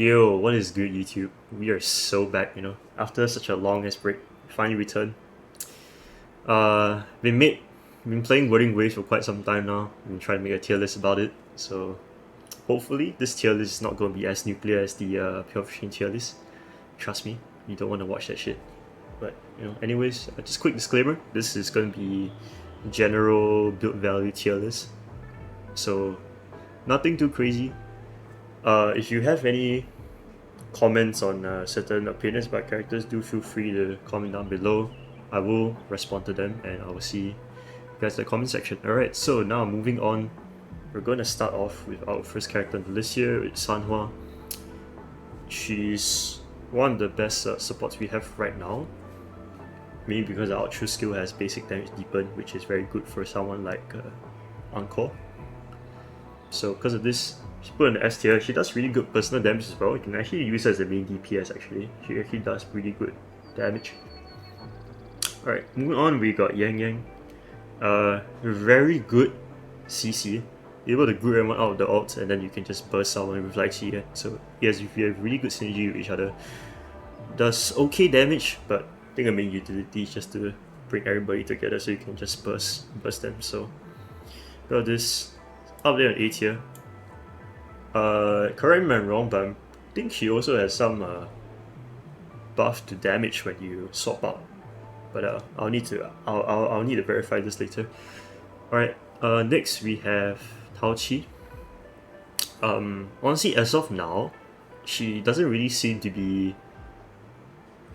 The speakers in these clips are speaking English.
Yo, what is good, YouTube? We are so back, after such a long ass break, finally returned. Been made, been playing Wuthering Waves for quite some time now. Been trying to make a tier list about it. So hopefully this tier list is not going to be as nuclear as the Pure Machine tier list. Trust me, you don't want to watch that shit. But anyways, just quick disclaimer: this is going to be general build value tier list. So nothing too crazy. If you have any comments on certain opinions about characters, do feel free to comment down below. I will respond to them and I will see you guys in the comment section. Alright, so now moving on, we're going to start off with our first character on the list here. It's Sanhua. She's one of the best supports we have right now, mainly because our true skill has basic damage deepen, which is very good for someone like Encore. So because of this, she's put in the S tier. She does really good personal damage as well. You can actually use her as the main DPS actually. She actually does pretty good damage. Alright, moving on, we got Yang Yang. Very good CC. Able to group everyone out of the ults and then you can just burst someone with Light Chi. So yes, if you have really good synergy with each other, does okay damage, but I think the main utility is just to bring everybody together so you can just burst them. So got this up there on A tier. Correct me if I'm wrong, but I think she also has some buff to damage when you swap out. But I'll need to verify this later. Alright, next we have Tao Chi. Honestly, as of now, she doesn't really seem to be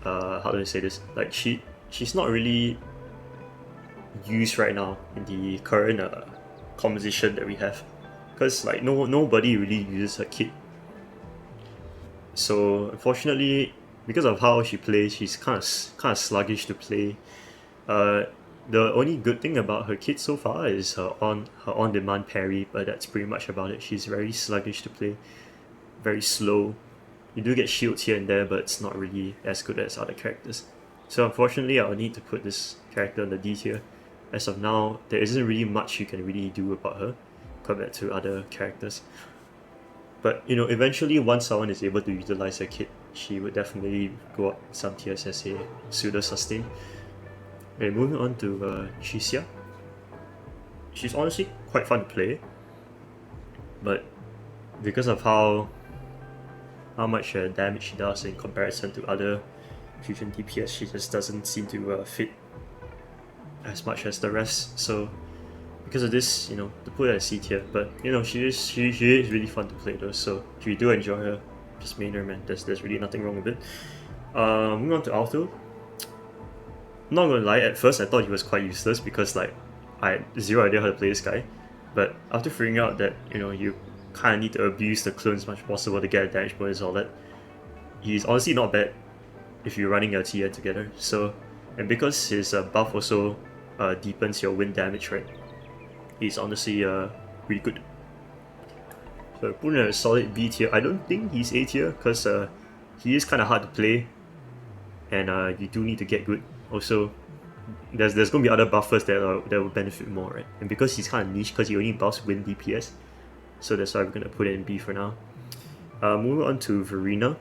how do I say this? Like she's not really used right now in the current composition that we have. Because like nobody really uses her kit. So unfortunately, because of how she plays, she's kind of sluggish to play. The only good thing about her kit so far is her on-demand parry, but that's pretty much about it. She's very sluggish to play, very slow. You do get shields here and there, but it's not really as good as other characters. So unfortunately, I'll need to put this character on the D tier. As of now, there isn't really much you can really do about her compared to other characters. But eventually once someone is able to utilize her kit, she would definitely go up some tiers as a pseudo sustain. Okay, moving on to Chixia. She's honestly quite fun to play, but because of how much damage she does in comparison to other fusion DPS, she just doesn't seem to fit as much as the rest. So because of this, to put her at C tier, but she is really fun to play though. So if you do enjoy her, just main her, man. There's really nothing wrong with it. Moving on to Alto. Not gonna lie, at first I thought he was quite useless because like I had zero idea how to play this guy. But after figuring out that you kind of need to abuse the clone as much as possible to get a damage bonus and all that, he's honestly not bad if you're running a TN together. So, and because his buff also deepens your wind damage, right? He's honestly really good. So putting a solid B tier. I don't think he's A tier because he is kind of hard to play, and you do need to get good. Also, there's going to be other buffers that will benefit more, right? And because he's kind of niche because he only buffs wind DPS, so that's why we're gonna put it in B for now. Moving on to Verena.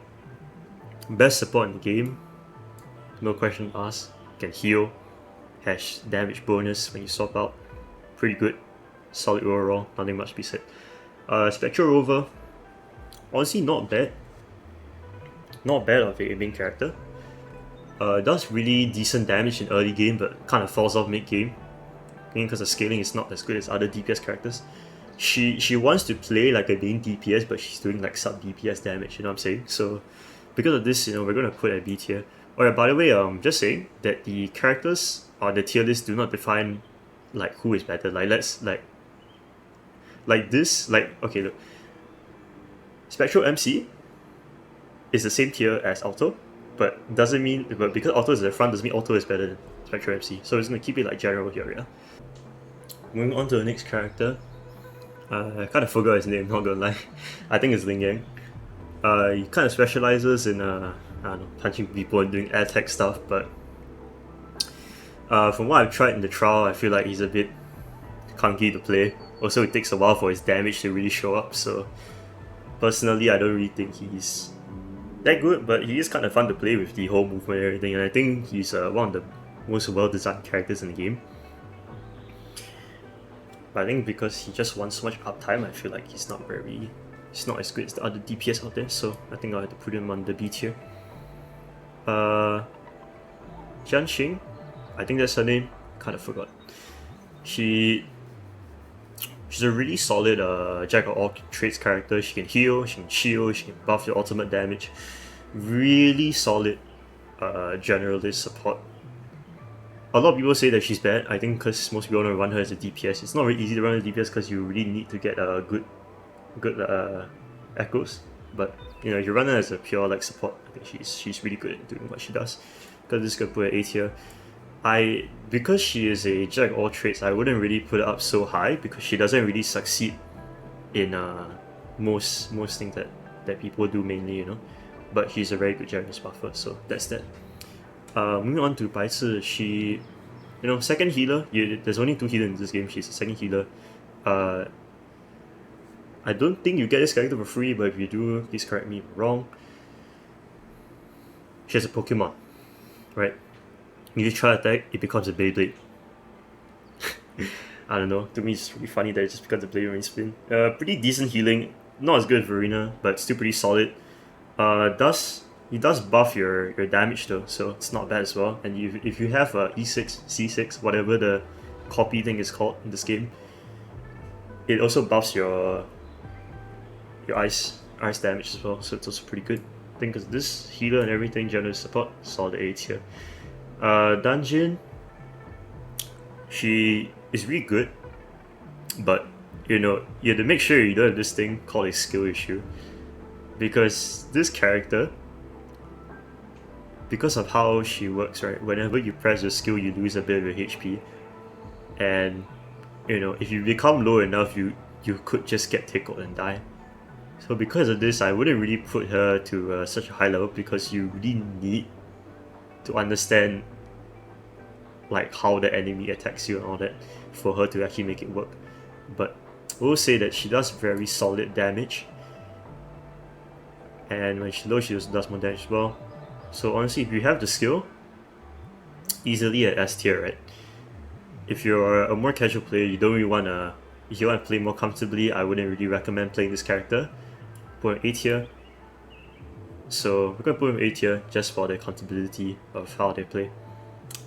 Best support in the game, no question asked. Can heal, has damage bonus when you swap out. Pretty good, solid overall, nothing much to be said. Spectral Rover, honestly not bad. Not bad of a main character. Does really decent damage in early game, but kind of falls off mid game. Because the scaling is not as good as other DPS characters. She wants to play like a main DPS, but she's doing like sub DPS damage. You know what I'm saying? So because of this, we're gonna put at B tier. Alright, by the way, just saying that the characters on the tier list do not define like who is better. Like let's like this, like okay, look. Spectral MC is the same tier as Alto, but because Alto is at the front doesn't mean Alto is better than Spectral MC. So it's gonna keep it like general here, yeah. Moving on to the next character. I kind of forgot his name, not gonna lie. I think it's Ling Yang. He kind of specializes in I don't know, punching people and doing air tech stuff, but from what I've tried in the trial, I feel like he's a bit clunky to play. Also, it takes a while for his damage to really show up, so personally, I don't really think he's that good, but he is kind of fun to play with the whole movement and everything, and I think he's one of the most well-designed characters in the game. But I think because he just wants so much uptime, I feel like he's not as good as the other DPS out there, so I think I'll have to put him on the B tier. Jian Xing, I think that's her name, kind of forgot. She's a really solid jack of all trades character. She can heal, she can shield, she can buff your ultimate damage. Really solid generalist support. A lot of people say that she's bad. I think because most people want to run her as a DPS. It's not really easy to run as a DPS because you really need to get good echoes. But you know, if you run her as a pure like support, I think she's really good at doing what she does. Because this could put her A tier. Because she is a jack of all trades, I wouldn't really put it up so high because she doesn't really succeed in most things that people do mainly, you know. But she's a very good generous buffer, so that's that. Moving on to Bai Ci, she, you know, second healer. There's only 2 healers in this game. She's a second healer. I don't think you get this character for free, but if you do, please correct me if I'm wrong. She has a Pokemon, right? If you try attack, it becomes a Beyblade. I don't know. To me, it's really funny that it just becomes a Blade Rain Spin. Pretty decent healing. Not as good as Verena, but still pretty solid. He does buff your damage though, so it's not bad as well. And if you have E6, C6, whatever the copy thing is called in this game, it also buffs your ice damage as well, so it's also pretty good. I think because this healer and everything, general support, solid A tier. Dungeon, she is really good, but you know, you have to make sure you don't have this thing called a skill issue, because this character, because of how she works, right, whenever you press your skill you lose a bit of your HP, and you know, if you become low enough you could just get tickled and die. So because of this, I wouldn't really put her to such a high level, because you really need to understand like how the enemy attacks you and all that for her to actually make it work. But I will say that she does very solid damage, and when she's low she also does more damage as well. So honestly, if you have the skill, easily at S tier, right? If you're a more casual player, you don't really wanna, if you want to play more comfortably, I wouldn't really recommend playing this character. Put an A tier. So we're gonna put him A tier just for the accountability of how they play.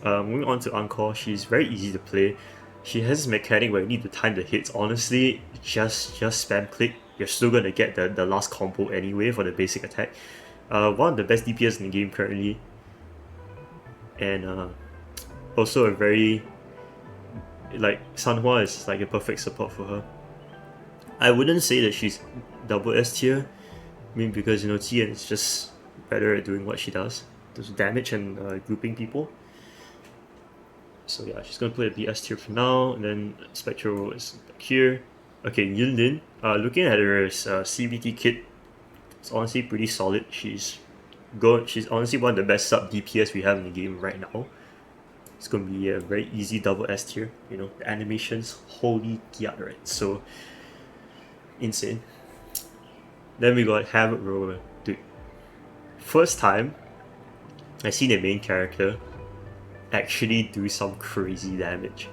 Moving on to Encore, she's very easy to play. She has this mechanic where you need to time the hits. Honestly, just spam click. You're still gonna get the last combo anyway for the basic attack. One of the best DPS in the game currently, and also a very, like, Sanhua is like a perfect support for her. I wouldn't say that she's double S tier. I mean, because you know, Tian is just better at doing what she does, damage and grouping people. So yeah, she's gonna play a B S tier for now, and then Spectral is back here. Okay, Yunlin. Looking at her CVT kit, it's honestly pretty solid. She's honestly one of the best sub DPS we have in the game right now. It's gonna be a very easy double S tier. You know, the animations, holy gyat, right? So insane. Then we got Havoc Roller. Dude, first time I see the main character actually do some crazy damage.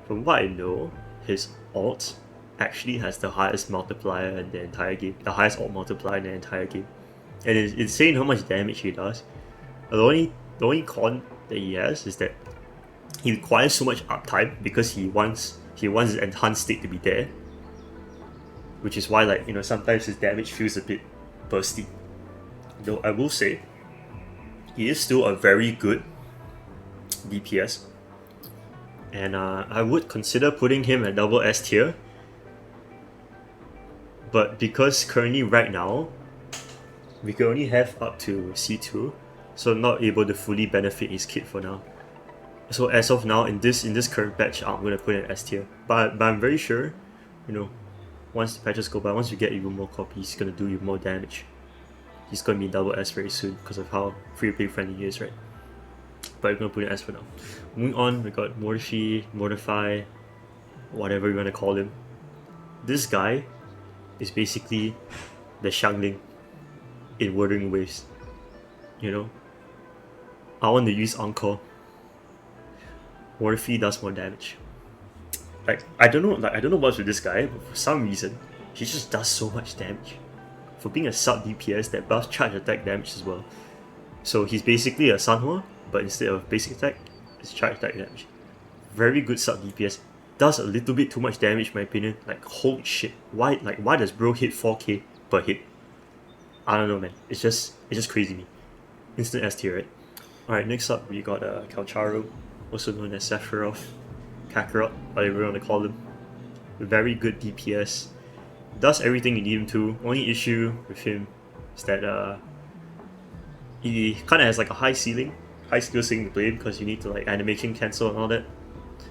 From what I know, his ult actually has the highest multiplier in the entire game, the highest ult multiplier in the entire game, and it's insane how much damage he does. The only con that he has is that he requires so much uptime because he wants his enhanced state to be there, which is why, like, you know, sometimes his damage feels a bit bursty. Though I will say, he is still a very good DPS, and I would consider putting him at double S tier. But because currently right now we can only have up to C2, so not able to fully benefit his kit for now. So as of now, in this current patch, I'm gonna put it in S tier. But I'm very sure, you know, once the patches go by, once you get even more copies, he's gonna do you more damage. He's gonna be double S very soon because of how free play friendly he is, right? But I'm gonna put it in S for now. Moving on, we got Mortify, whatever you wanna call him. This guy is basically the Xiangling in Wuthering Waves. You know, I want to use Encore. What if he does more damage? I don't know, I don't know what's with this guy, but for some reason, he just does so much damage. For being a sub DPS, that buffs charge attack damage as well. So he's basically a Sanhua, but instead of basic attack, it's charge attack damage. Very good sub DPS. Does a little bit too much damage, in my opinion. Like, holy shit, why does bro hit 4k per hit? I don't know, man. It's just crazy me. Instant S tier, right? Alright, next up we got Kalcharo, also known as Sephiroth, Kakarot, whatever you want to call him. Very good DPS. Does everything you need him to. Only issue with him is that he kind of has like a high skill ceiling to play because you need to like animation cancel and all that.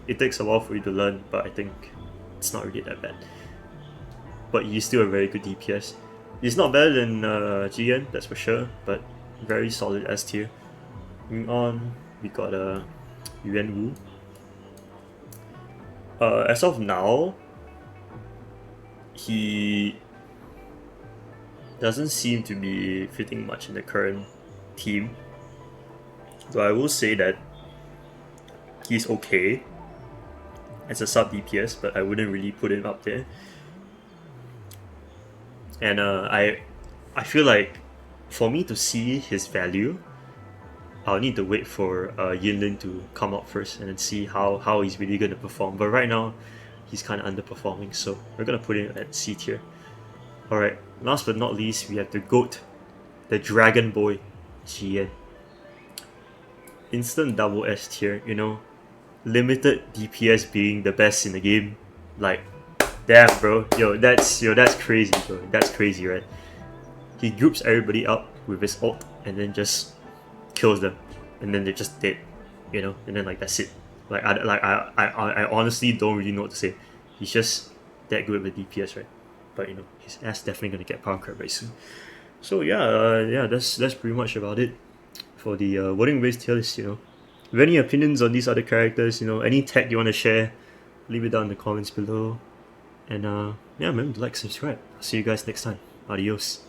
It takes a while for you to learn, but I think it's not really that bad. But he's still a very good DPS. He's not better than GN, that's for sure, but very solid S tier. Moving on, we got Yuan Wu. As of now, he doesn't seem to be fitting much in the current team. So I will say that he's okay as a sub DPS, but I wouldn't really put him up there. And I feel like for me to see his value, I'll need to wait for Yinlin to come out first and then see how he's really going to perform. But right now, he's kind of underperforming, so we're going to put him at C tier. Alright, last but not least, we have the GOAT, the Dragon Boy, Jian. Instant double S tier, you know, limited DPS being the best in the game. Like, damn, bro, that's crazy, bro. That's crazy, right? He groups everybody up with his ult and then just kills them, and then they're just dead, you know. And then like that's it. I honestly don't really know what to say. He's just that good with DPS, right? But you know, his ass definitely gonna get pound crab very soon. So yeah, that's pretty much about it for the Wuthering Waves tier list. You know, if you have any opinions on these other characters, you know, any tag you want to share, leave it down in the comments below. And yeah, remember to like, subscribe. I'll see you guys next time. Adios.